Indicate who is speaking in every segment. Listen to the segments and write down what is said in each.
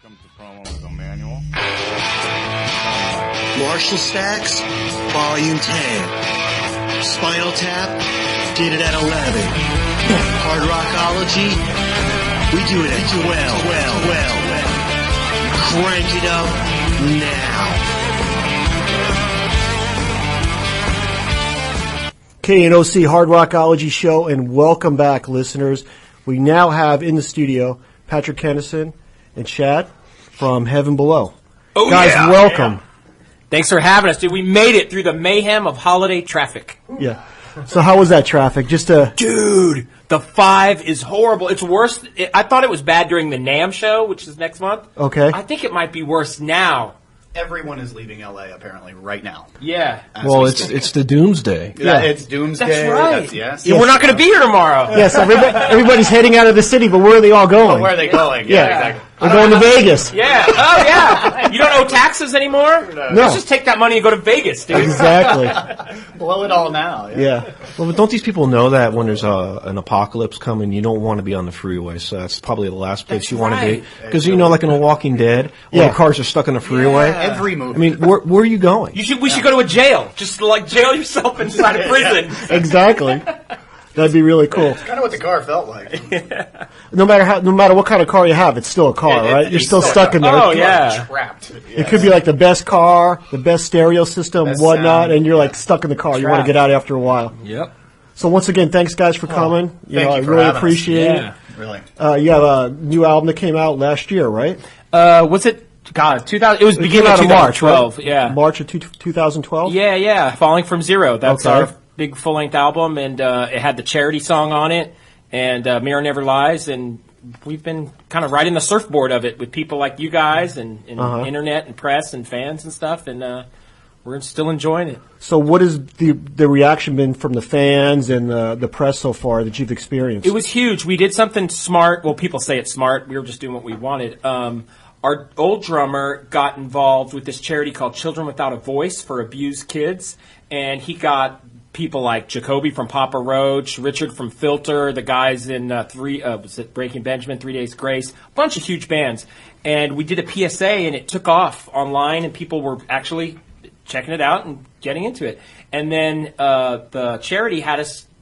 Speaker 1: comes the promo with a manual.
Speaker 2: Marshall Stacks, Volume 10. Spinal Tap, did it at 11. Hard Rockology, we do it at 12. Crank it up now.
Speaker 3: KNOC Hard Rockology Show, and welcome back, listeners. We now have in the studio Patrick Kennison and Shad from Heaven Below.
Speaker 4: Oh,
Speaker 3: guys,
Speaker 4: yeah,
Speaker 3: welcome.
Speaker 4: Yeah. Thanks for having us, dude. We made it through the mayhem of holiday traffic.
Speaker 3: Yeah. So how was that traffic?
Speaker 4: Dude, the 5 is horrible. It's worse. I thought it was bad during the NAMM show, which is next month.
Speaker 3: Okay.
Speaker 4: I think it might be worse now.
Speaker 5: Everyone is leaving LA apparently right now.
Speaker 4: Yeah.
Speaker 6: Well, it's the doomsday.
Speaker 5: Yeah, it's doomsday.
Speaker 4: That's right.
Speaker 5: Yes.
Speaker 4: Yeah, we're not going to be here tomorrow.
Speaker 3: Yes, everybody's heading out of the city, but where are they all going?
Speaker 5: Where are they going?
Speaker 3: Yeah.
Speaker 5: Exactly.
Speaker 3: We're going to Vegas.
Speaker 4: Yeah. Oh, yeah. You don't owe taxes anymore?
Speaker 3: No.
Speaker 4: Let's just take that money and go to Vegas, dude.
Speaker 3: Exactly.
Speaker 5: Blow it all now.
Speaker 3: Yeah.
Speaker 6: Well, but don't these people know that when there's an apocalypse coming, you don't want to be on the freeway? So that's probably the last place you want to be. Because, you know, like in The Walking Dead, all the cars are stuck on the freeway.
Speaker 5: Yeah. Every movie.
Speaker 6: I mean, where are you going?
Speaker 4: We should go to a jail. Just, like, jail yourself inside a prison.
Speaker 3: Exactly. That'd be really cool.
Speaker 5: It's kind of what the car felt like.
Speaker 3: No matter what kind of car you have, it's still a car, right? You're still stuck in there.
Speaker 4: Oh, yeah.
Speaker 5: Trapped.
Speaker 3: It could be like the best car, the best stereo system,
Speaker 5: Best
Speaker 3: whatnot,
Speaker 5: sound.
Speaker 3: and you're like stuck in the car. You want to get out after a while.
Speaker 4: Yep.
Speaker 3: So once again, thanks guys for coming.
Speaker 5: Thank you for
Speaker 3: really
Speaker 5: having us.
Speaker 3: appreciate
Speaker 4: Yeah.
Speaker 5: Really.
Speaker 3: it. You have a new album that came out last year, right?
Speaker 4: Was it? God, 2000. It was beginning
Speaker 3: came
Speaker 4: of
Speaker 3: out in March,
Speaker 4: 2012.
Speaker 3: right?
Speaker 4: Yeah.
Speaker 3: March of 2012.
Speaker 4: Yeah. Falling from Zero. That's
Speaker 3: Okay.
Speaker 4: our big full-length album, and it had the charity song on it, and Mirror Never Lies, and we've been kind of riding the surfboard of it with people like you guys and internet and press and fans and stuff, and we're still enjoying it.
Speaker 3: So what has the reaction been from the fans and the press so far that you've experienced?
Speaker 4: It was huge. We did something smart. Well, people say it's smart. We were just doing what we wanted. Our old drummer got involved with this charity called Children Without a Voice for abused kids, and he got people like Jacoby from Papa Roach, Richard from Filter, the guys in was it Breaking Benjamin, 3 Days Grace, a bunch of huge bands. And we did a PSA, and it took off online, and people were actually checking it out and getting into it. And then the charity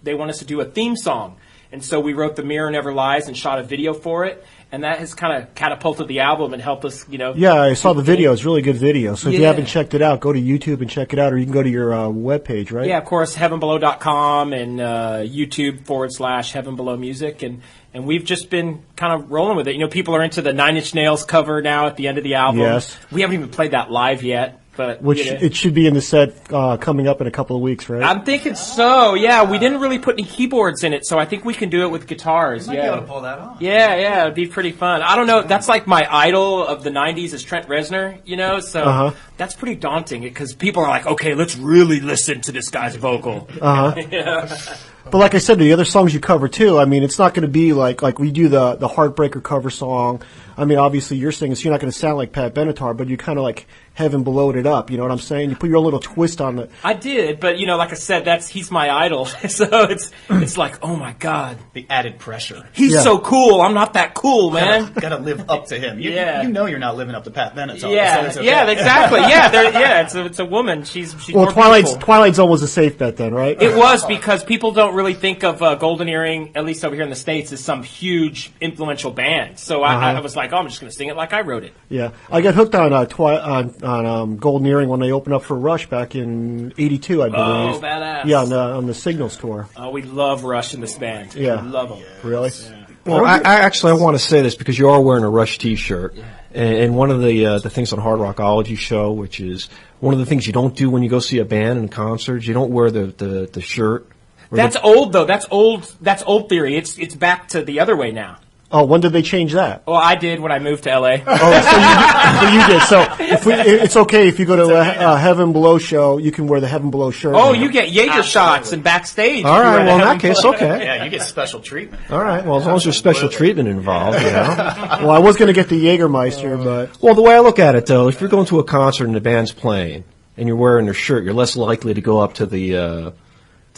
Speaker 4: they want us to do a theme song. And so we wrote The Mirror Never Lies and shot a video for it. And that has kind of catapulted the album and helped us,
Speaker 3: Yeah, I saw the video. It's a really good video. So if you
Speaker 4: Yeah.
Speaker 3: haven't checked it out, go to YouTube and check it out, or you can go to your webpage, right?
Speaker 4: Yeah, of course, heavenbelow.com and YouTube/Heaven Below Music. And we've just been kind of rolling with it. People are into the Nine Inch Nails cover now at the end of the album.
Speaker 3: Yes.
Speaker 4: We haven't even played that live yet. But
Speaker 3: Which it should be in the set coming up in a couple of weeks, right?
Speaker 4: I'm thinking so, yeah. We didn't really put any keyboards in it, so I think we can do it with guitars.
Speaker 5: You might be able to pull that off.
Speaker 4: Yeah, it'd be pretty fun. I don't know, that's like my idol of the 90s is Trent Reznor, so that's pretty daunting because people are like, okay, let's really listen to this guy's vocal.
Speaker 3: But like I said, the other songs you cover too, I mean, it's not going to be like we do the Heartbreaker cover song. I mean, obviously you're singing, so you're not going to sound like Pat Benatar, but you kind of like Heaven Belowed it up. You know what I'm saying? You put your little twist on it.
Speaker 4: I did, but like I said, he's my idol, so it's like, oh my god,
Speaker 5: The added pressure.
Speaker 4: he's so cool. I'm not that cool, man.
Speaker 5: Gotta live up to him. You know you're not living up to Pat Benatar. So it's okay.
Speaker 4: Yeah, exactly. Yeah, it's a woman. She's
Speaker 3: Well,
Speaker 4: more
Speaker 3: Twilight's
Speaker 4: beautiful.
Speaker 3: Zone was a safe bet then, right?
Speaker 4: It was because people don't really think of Golden Earring, at least over here in the States, as some huge influential band. So I was like, I'm just going to sing it like I wrote it.
Speaker 3: Yeah, I got hooked on Golden Earring when they opened up for Rush back in '82, I believe.
Speaker 4: Oh, badass.
Speaker 3: Yeah, on the Signals tour.
Speaker 4: Oh, we love Rush in this band.
Speaker 3: Yeah.
Speaker 4: We love them.
Speaker 3: Really?
Speaker 4: Yeah.
Speaker 6: Well, I want to say this because you are wearing a Rush T-shirt, and one of the things on Hard Rockology show, which is one of the things you don't do when you go see a band in concerts, you don't wear the shirt.
Speaker 4: That's old though. That's old theory. It's back to the other way now.
Speaker 3: Oh, when did they change that?
Speaker 4: Well, I did when I moved to LA.
Speaker 3: So you did. So it's okay if you go to a Heaven Below show, you can wear the Heaven Below shirt.
Speaker 4: Oh, you get Jaeger shots and backstage.
Speaker 6: All right, well in that
Speaker 4: case,
Speaker 6: case, okay.
Speaker 5: Yeah, you get special treatment.
Speaker 6: All right, well as long as there's special treatment involved,
Speaker 3: Well, I was going to get the Jägermeister, but
Speaker 6: Well, the way I look at it though, if you're going to a concert and the band's playing and you're wearing their shirt, you're less likely to go up to the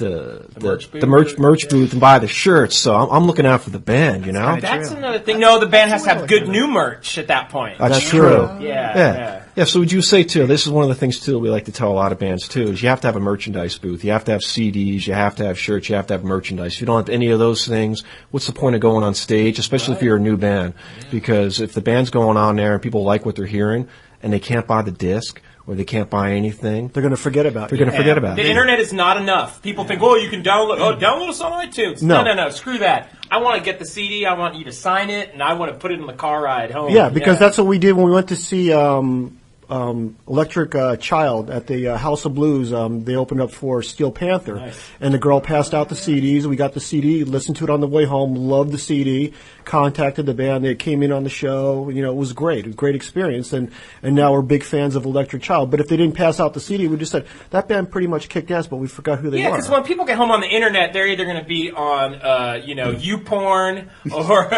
Speaker 6: merch booth and buy the shirts. So I'm looking out for the band, you know.
Speaker 4: That's another thing. No, the band has to have good new merch at that point.
Speaker 6: That's true.
Speaker 4: Yeah.
Speaker 6: So would you say too? This is one of the things too we like to tell a lot of bands too is you have to have a merchandise booth. You have to have CDs. You have to have shirts. You have to have merchandise. If you don't have any of those things, what's the point of going on stage? Especially if you're a new band, because if the band's going on there and people like what they're hearing and they can't buy the disc. Or they can't buy anything.
Speaker 3: They're going to forget about it.
Speaker 6: They're going to forget about it.
Speaker 4: The internet is not enough. People think, you can download us on iTunes. No, screw that. I want to get the CD, I want you to sign it, and I want to put it in the car ride home.
Speaker 3: Yeah, because that's what we did when we went to see Electric Child at the House of Blues. They opened up for Steel Panther, and the girl passed out the CDs. We got the CD, listened to it on the way home, loved the CD, contacted the band. They came in on the show. You know, it was great. It was a great experience, and now we're big fans of Electric Child. But if they didn't pass out the CD, we just said, that band pretty much kicked ass, but we forgot who they are.
Speaker 4: Yeah, because when people get home on the internet, they're either going to be on, YouPorn or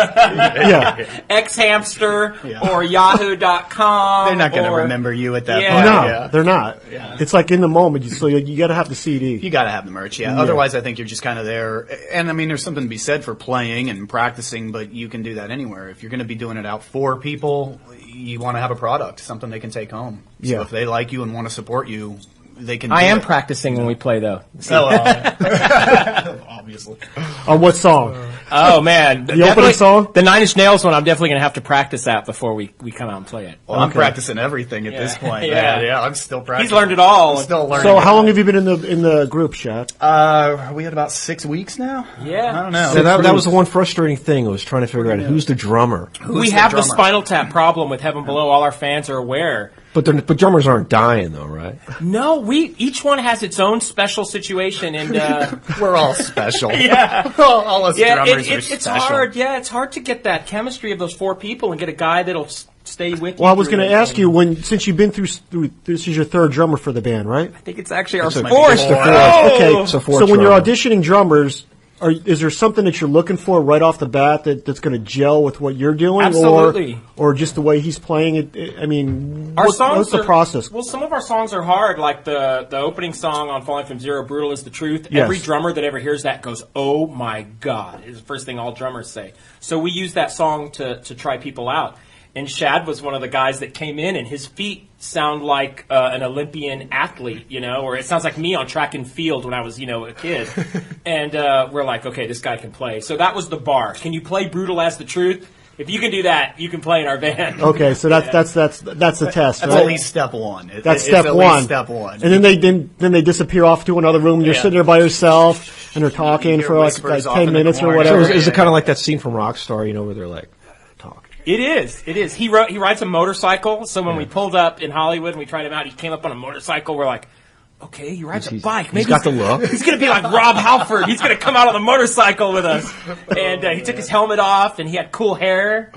Speaker 4: Xhamster or Yahoo.com.
Speaker 5: They're not going to remember you at that point.
Speaker 3: No, they're not. Yeah. It's like in the moment, so you got to have the CD.
Speaker 5: You got to have the merch, Otherwise, I think you're just kind of there. And I mean, there's something to be said for playing and practicing, but you can do that anywhere. If you're going to be doing it out for people, you want to have a product, something they can take home. So if they like you and want to support you, they can.
Speaker 4: I am practicing when we play, though.
Speaker 5: So, obviously.
Speaker 3: On what song?
Speaker 4: Oh man,
Speaker 3: the opening song,
Speaker 4: the Nine Inch Nails one. I'm definitely going to have to practice that before we come out and play it.
Speaker 5: Well, I'm practicing everything at this point. Yeah, I'm still practicing.
Speaker 4: He's learned it all.
Speaker 5: I'm still learning.
Speaker 3: So, how long have you been in the group, Shad?
Speaker 5: We had about 6 weeks now.
Speaker 4: Yeah,
Speaker 5: I don't know.
Speaker 6: So that was the one frustrating thing. I was trying to figure out who's the drummer.
Speaker 4: We have the Spinal Tap problem with Heaven Below. All our fans are aware.
Speaker 6: But drummers aren't dying, though, right?
Speaker 4: No, each one has its own special situation, and
Speaker 5: we're all special.
Speaker 4: all
Speaker 5: us drummers are
Speaker 4: it's
Speaker 5: special.
Speaker 4: hard. Yeah, it's hard to get that chemistry of those four people and get a guy that'll stay with you.
Speaker 3: Well, I was going to ask you since you've been through this is your third drummer for the band, right?
Speaker 4: I think it's actually our fourth.
Speaker 3: Okay, so when you're auditioning drummers. Is there something that you're looking for right off the bat that's going to gel with what you're doing?
Speaker 4: Absolutely.
Speaker 3: Or just the way he's playing it? I mean,
Speaker 4: what's
Speaker 3: the process?
Speaker 4: Well, some of our songs are hard, like the opening song on Falling From Zero, Brutal is the Truth.
Speaker 3: Yes.
Speaker 4: Every drummer that ever hears that goes, oh my God, is the first thing all drummers say. So we use that song to try people out. And Shad was one of the guys that came in, and his feet sound like an Olympian athlete, or it sounds like me on track and field when I was, a kid. And we're like, okay, this guy can play. So that was the bar. Can you play Brutal as the Truth? If you can do that, you can play in our band.
Speaker 3: Okay, so that's the test.
Speaker 5: That's
Speaker 3: right?
Speaker 5: at least step one.
Speaker 3: That's step one.
Speaker 5: Step one.
Speaker 3: And then they disappear off to another room. And you're sitting there by yourself, and they're talking for like 10 minutes or whatever.
Speaker 6: So is it kind of like that scene from Rockstar, where they're like.
Speaker 4: It is. He rides a motorcycle. So when we pulled up in Hollywood and we tried him out, he came up on a motorcycle. We're like, okay, he rides a bike. Maybe
Speaker 6: he's got the look.
Speaker 4: He's going to be like Rob Halford. He's going to come out on the motorcycle with us. And he took his helmet off, and he had cool hair.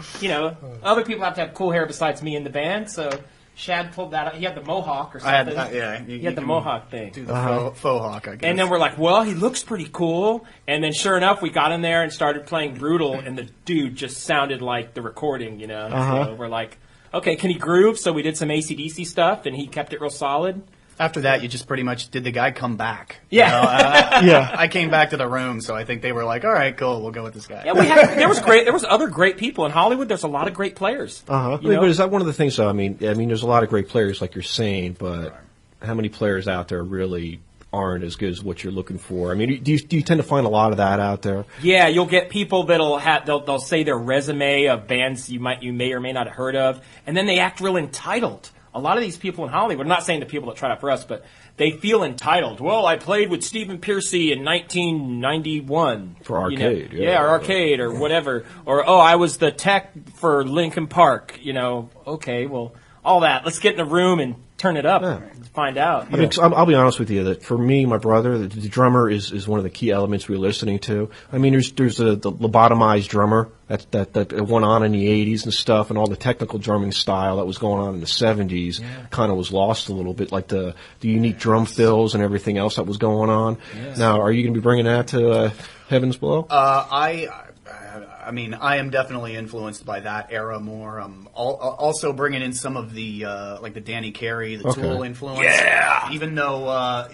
Speaker 4: Other people have to have cool hair besides me in the band. So Shad pulled that out. He had the mohawk or something. He had the mohawk thing.
Speaker 5: Do the faux hawk, I guess.
Speaker 4: And then we're like, well, he looks pretty cool. And then sure enough, we got in there and started playing Brutal, and the dude just sounded like the recording, So we're like, okay, can he groove? So we did some AC/DC stuff, and he kept it real solid.
Speaker 5: After that, you just pretty much did the guy come back.
Speaker 4: Yeah.
Speaker 5: I came back to the room, so I think they were like, all right, cool, we'll go with this guy.
Speaker 4: Yeah, there was other great people in Hollywood. There's a lot of great players.
Speaker 6: But is that one of the things, though? I mean, there's a lot of great players, like you're saying, but how many players out there really aren't as good as what you're looking for? I mean, do you tend to find a lot of that out there?
Speaker 4: Yeah, you'll get people they'll say their resume of bands you may or may not have heard of, and then they act real entitled. A lot of these people in Hollywood, I'm not saying the people that tried out for us, but they feel entitled. Well, I played with Stephen Pearcy in 1991.
Speaker 6: For Arcade.
Speaker 4: Or Arcade or whatever. Or, I was the tech for Linkin Park. Okay, well, all that. Let's get in a room and turn it up and find out.
Speaker 6: I mean, I'll be honest with you that for me, my brother, the drummer is one of the key elements we're listening to. I mean, there's the lobotomized drummer that went on in the 80s and stuff, and all the technical drumming style that was going on in the 70s kind of was lost a little bit, like the unique drum fills and everything else that was going on. Yes. Now, are you going to be bringing that to Heavens Below?
Speaker 5: I I mean, I am definitely influenced by that era more. Also bringing in some of the like the Danny Carey, the Tool influence. Yeah. Even though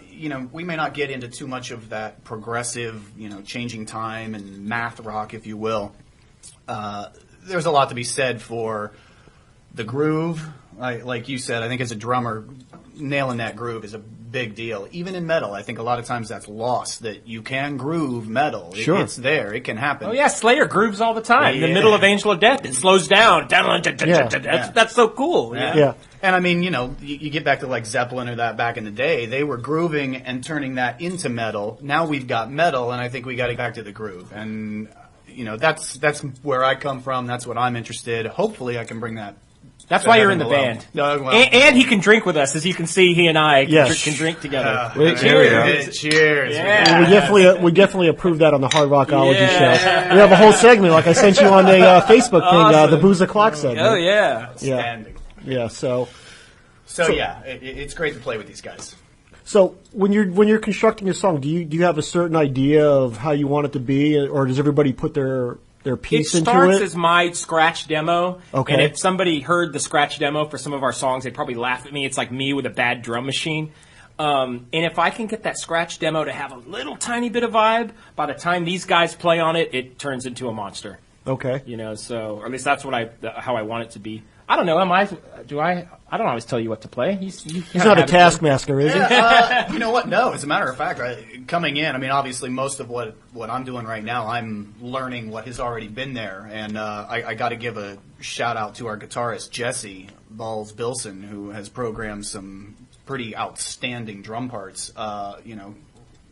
Speaker 5: we may not get into too much of that progressive, changing time and math rock, if you will. There's a lot to be said for the groove. Like you said, I think as a drummer, nailing that groove is a big deal. Even in metal, I think a lot of times that's lost, that you can groove metal.
Speaker 3: Sure.
Speaker 5: It's there. It can happen.
Speaker 4: Oh, yeah, Slayer grooves all the time. In the middle of Angel of Death, it slows down. That's so cool.
Speaker 3: Yeah.
Speaker 5: And I mean, you get back to like Zeppelin or that back in the day, they were grooving and turning that into metal. Now we've got metal, and I think we got to get back to the groove. And, that's where I come from. That's what I'm interested. Hopefully I can bring that.
Speaker 4: That's why you're in the band. And he can drink with us. As you can see, he and I can drink together.
Speaker 5: Cheers.
Speaker 3: Yeah. We definitely approve that on the Hard Rockology show. We have a whole segment, like I sent you on the Facebook thing, the Booze O'Clock segment.
Speaker 4: Oh, yeah.
Speaker 5: Standing.
Speaker 3: Yeah, so
Speaker 5: it's great to play with these guys.
Speaker 3: So when you're constructing a song, do you have a certain idea of how you want it to be, or does everybody put their piece into it?
Speaker 4: It starts as my scratch demo.
Speaker 3: Okay.
Speaker 4: And if somebody heard the scratch demo for some of our songs, they'd probably laugh at me. It's like me with a bad drum machine. And if I can get that scratch demo to have a little tiny bit of vibe, by the time these guys play on it, it turns into a monster.
Speaker 3: Okay.
Speaker 4: So, or at least that's how I want it to be. I don't know. I don't always tell you what to play. He's
Speaker 3: not a taskmaster, is he?
Speaker 5: You know what? No, as a matter of fact, coming in, I mean, obviously most of what I'm doing right now, I'm learning what has already been there. And I got to give a shout out to our guitarist, Jesse Bonson, who has programmed some pretty outstanding drum parts,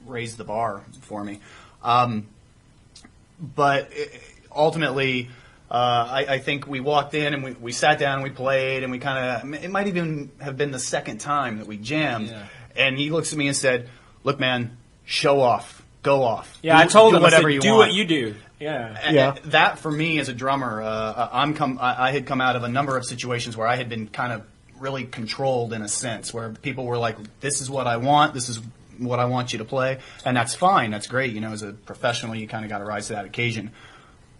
Speaker 5: raised the bar for me. But ultimately, I think we walked in and we sat down and we played and we kind of, it might even have been the second time that we jammed. Yeah. And he looks at me and said, "Look, man, show off, go off."
Speaker 4: Yeah, I told him, whatever you want. Do what you do. Yeah.
Speaker 5: And that for me as a drummer, I had come out of a number of situations where I had been kind of really controlled in a sense, where people were like, "This is what I want. This is what I want you to play," and that's fine. That's great. As a professional, you kind of got to rise to that occasion.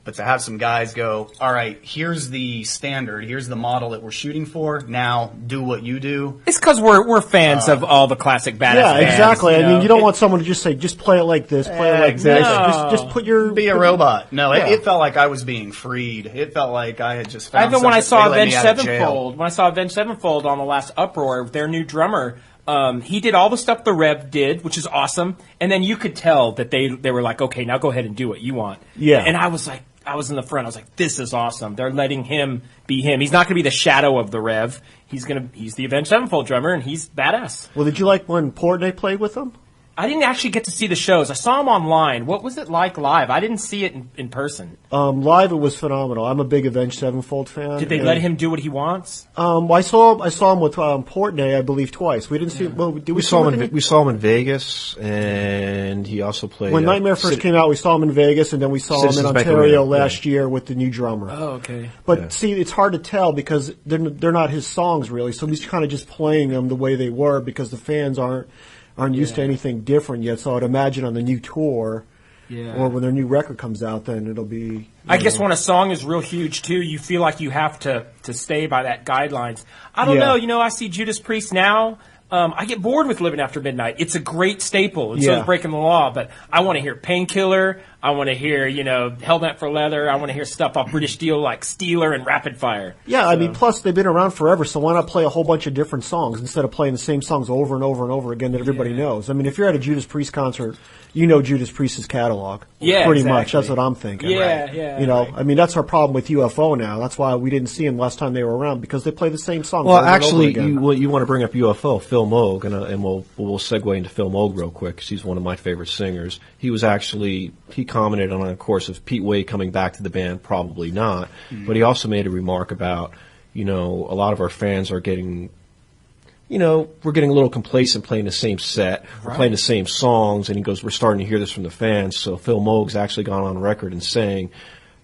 Speaker 5: But to have some guys go, "All right, here's the standard, here's the model that we're shooting for. Now do what you do."
Speaker 4: It's because we're fans of all the classic badass bands.
Speaker 3: Yeah, exactly. I mean, you don't want someone to just say, "Just play it like this, play it like this." Just put your
Speaker 5: be a robot. No, it felt like I was being freed. It felt like I had just found.
Speaker 4: Even when I saw Avenged Sevenfold, on the last Uproar, their new drummer. He did all the stuff the Rev did, which is awesome, and then you could tell that they were like, "Okay, now go ahead and do what you want."
Speaker 3: Yeah,
Speaker 4: and I was like. I was in the front. I was like, "This is awesome." They're letting him be him. He's not going to be the shadow of the Rev. He's the Avenged Sevenfold drummer, and he's badass.
Speaker 3: Well, did you like when Portnoy played with him?
Speaker 4: I didn't actually get to see the shows. I saw him online. What was it like live? I didn't see it in person.
Speaker 3: Live, it was phenomenal. I'm a big Avenged Sevenfold fan.
Speaker 4: Did they let him do what he wants?
Speaker 3: I saw him with Portnoy, I believe, twice. We didn't see. Well, we saw
Speaker 6: him in Vegas, and he also played
Speaker 3: when Nightmare first came out. We saw him in Vegas, and then we saw him in Ontario last year with the new drummer.
Speaker 4: Oh, okay.
Speaker 3: But see, it's hard to tell because they're not his songs really. So he's kind of just playing them the way they were because the fans aren't used to anything different yet. So I'd imagine on the new tour, or when their new record comes out, then it'll be.
Speaker 4: I guess when a song is real huge too, you feel like you have to stay by that guidelines. I don't know. I see Judas Priest now. I get bored with Living After Midnight. It's a great staple. And so is Breaking the Law. But I want to hear Painkiller. I want to hear, Hellbent for Leather. I want to hear stuff off British Steel like Steeler and Rapid Fire.
Speaker 3: Yeah, I mean, plus they've been around forever, so why not play a whole bunch of different songs instead of playing the same songs over and over and over again that everybody knows? I mean, if you're at a Judas Priest concert, you know Judas Priest's catalog.
Speaker 4: Yeah,
Speaker 3: pretty much. That's what I'm thinking.
Speaker 4: Yeah,
Speaker 3: right?
Speaker 4: yeah.
Speaker 3: I mean, that's our problem with UFO now. That's why we didn't see them last time they were around, because they play the same songs.
Speaker 6: Well,
Speaker 3: over
Speaker 6: actually,
Speaker 3: and over again.
Speaker 6: you want to bring up UFO, Phil Moog, and we'll segue into Phil Moog real quick because he's one of my favorite singers. He commented on, of course, of Pete Wade coming back to the band, probably not. Mm-hmm. But he also made a remark about, a lot of our fans are getting, we're getting a little complacent playing the same set, we're playing the same songs, and he goes, we're starting to hear this from the fans. So Phil Moog's actually gone on record and saying,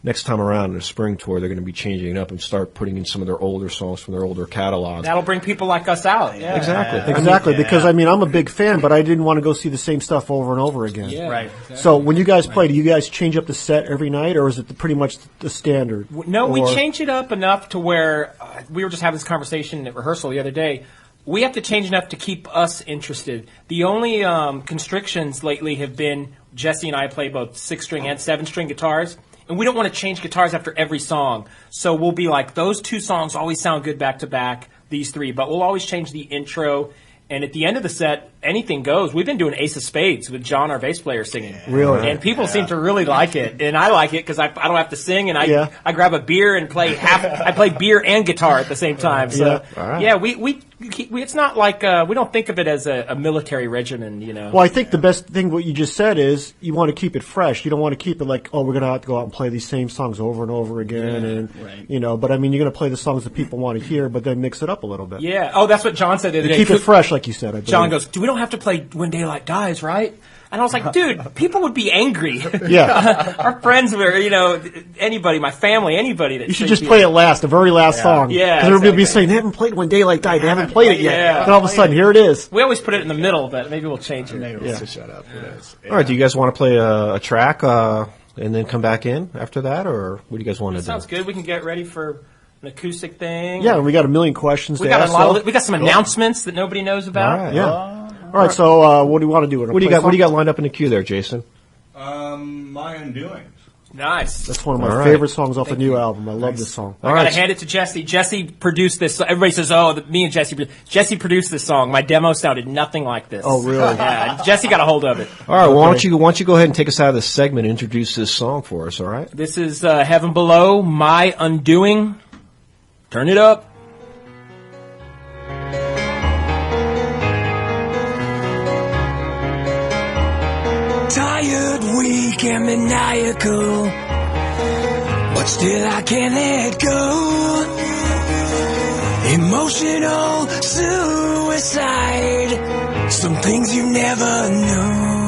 Speaker 6: next time around in the spring tour, they're going to be changing it up and start putting in some of their older songs from their older catalogs.
Speaker 4: That'll bring people like us out. Yeah.
Speaker 3: Exactly. Because I mean, I'm a big fan, but I didn't want to go see the same stuff over and over again.
Speaker 4: Yeah.
Speaker 5: Right.
Speaker 4: Exactly.
Speaker 3: So when you guys play, do you guys change up the set every night, or is it pretty much the standard?
Speaker 4: No, we
Speaker 3: Or-
Speaker 4: change it up enough to where we were just having this conversation at rehearsal the other day. We have to change enough to keep us interested. The only constrictions lately have been Jesse and I play both 6-string and 7-string guitars, and we don't want to change guitars after every song. So we'll be like, those 2 songs always sound good back to back, these 3, but we'll always change the intro. And at the end of the set, anything goes. We've been doing Ace of Spades with John, our bass player, singing.
Speaker 3: Really?
Speaker 4: And people seem to really like it. And I like it because I don't have to sing, and
Speaker 3: Yeah.
Speaker 4: I grab a beer and play I play beer and guitar at the same time. So,
Speaker 3: Yeah.
Speaker 6: All right.
Speaker 4: yeah, we it's not like, we don't think of it as a military regimen, you know.
Speaker 3: Well, I think the best thing what you just said is you want to keep it fresh. You don't want to keep it like, oh, we're going to have to go out and play these same songs over and over again, and but I mean, you're going to play the songs that people want to hear, but then mix it up a little bit.
Speaker 4: Yeah. Oh, that's what John said the other day.
Speaker 3: Keep it fresh, like you said. I believe.
Speaker 4: John goes, we don't have to play When Daylight Dies, right? And I was like, dude, people would be angry.
Speaker 3: Yeah.
Speaker 4: Our friends were, anybody, my family, anybody that
Speaker 3: You should just play it last, the very last song.
Speaker 4: Yeah,
Speaker 3: Because everybody will be
Speaker 4: exactly.
Speaker 3: saying, they haven't played When Daylight Died. They haven't played it yet.
Speaker 4: Yeah.
Speaker 3: And all of a sudden, here it is.
Speaker 4: We always put it in the middle, but maybe we'll change it.
Speaker 5: Maybe we'll shut up.
Speaker 6: All right, do you guys want to play a track and then come back in after that, or what do you guys want to do?
Speaker 4: Sounds good. We can get ready for an acoustic thing.
Speaker 3: Yeah, and we got a million questions
Speaker 4: We
Speaker 3: to
Speaker 4: got
Speaker 3: ask.
Speaker 4: a lot
Speaker 3: so-
Speaker 4: of, we got some announcements that nobody knows about.
Speaker 6: All right.
Speaker 3: Yeah. All right, so what do you want to do?
Speaker 6: What do you got? What do you got lined up in the queue there, Jason?
Speaker 1: My Undoing.
Speaker 4: Nice.
Speaker 3: That's one of my
Speaker 6: All right.
Speaker 3: favorite songs off the new album. I love this song.
Speaker 4: I gotta hand it to Jesse. Jesse produced this. Everybody says, me and Jesse. Jesse produced this song. My demo sounded nothing like this.
Speaker 3: Oh, really?
Speaker 4: Yeah. Jesse got a hold of it.
Speaker 6: All right, well, why don't you go ahead and take us out of this segment and introduce this song for us, all right?
Speaker 4: This is Heaven Below, My Undoing. Turn it up.
Speaker 7: Tired, weak, and maniacal, but still I can't let go. Emotional suicide, some things you never know.